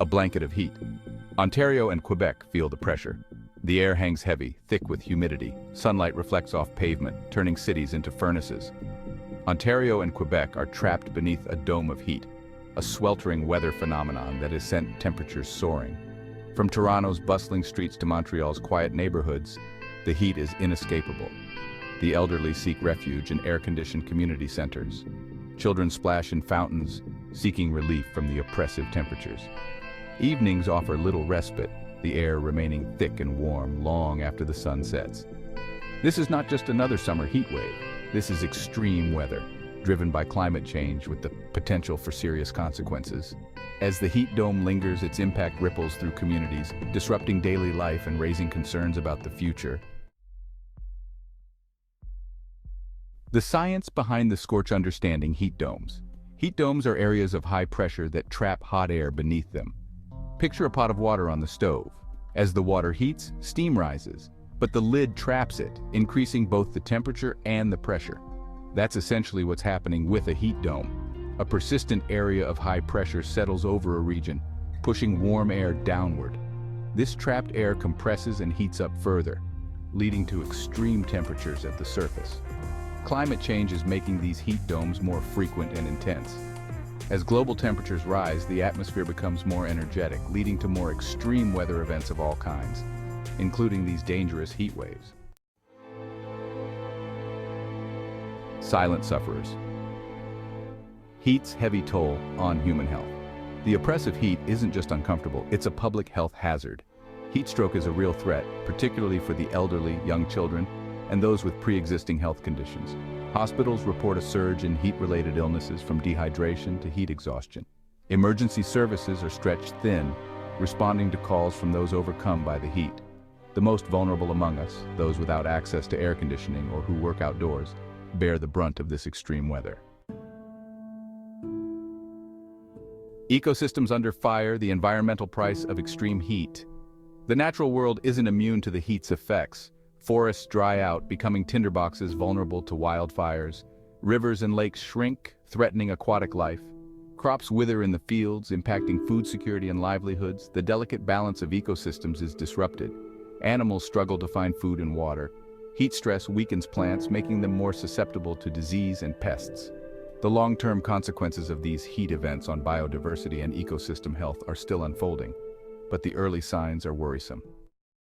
A blanket of heat. Ontario and Quebec feel the pressure. The air hangs heavy, thick with humidity. Sunlight reflects off pavement, turning cities into furnaces. Ontario and Quebec are trapped beneath a dome of heat, a sweltering weather phenomenon that has sent temperatures soaring. From Toronto's bustling streets to Montreal's quiet neighborhoods, the heat is inescapable. The elderly seek refuge in air-conditioned community centers. Children splash in fountains, seeking relief from the oppressive temperatures. Evenings offer little respite, the air remaining thick and warm long after the sun sets. This is not just another summer heat wave. This is extreme weather, driven by climate change with the potential for serious consequences. As the heat dome lingers, its impact ripples through communities, disrupting daily life and raising concerns about the future. The science behind the scorch understanding heat domes. Heat domes are areas of high pressure that trap hot air beneath them. Picture a pot of water on the stove. As the water heats, steam rises, but the lid traps it, increasing both the temperature and the pressure. That's essentially what's happening with a heat dome. A persistent area of high pressure settles over a region, pushing warm air downward. This trapped air compresses and heats up further, leading to extreme temperatures at the surface. Climate change is making these heat domes more frequent and intense. As global temperatures rise, the atmosphere becomes more energetic, leading to more extreme weather events of all kinds, including these dangerous heat waves. Silent sufferers. Heat's heavy toll on human health. The oppressive heat isn't just uncomfortable, it's a public health hazard. Heat stroke is a real threat, particularly for the elderly, young children, and those with pre-existing health conditions. Hospitals report a surge in heat-related illnesses from dehydration to heat exhaustion. Emergency services are stretched thin, responding to calls from those overcome by the heat. The most vulnerable among us, those without access to air conditioning or who work outdoors, bear the brunt of this extreme weather. Ecosystems under fire, the environmental price of extreme heat. The natural world isn't immune to the heat's effects. Forests dry out, becoming tinderboxes vulnerable to wildfires. Rivers and lakes shrink, threatening aquatic life. Crops wither in the fields, impacting food security and livelihoods. The delicate balance of ecosystems is disrupted. Animals struggle to find food and water. Heat stress weakens plants, making them more susceptible to disease and pests. The long-term consequences of these heat events on biodiversity and ecosystem health are still unfolding, but the early signs are worrisome.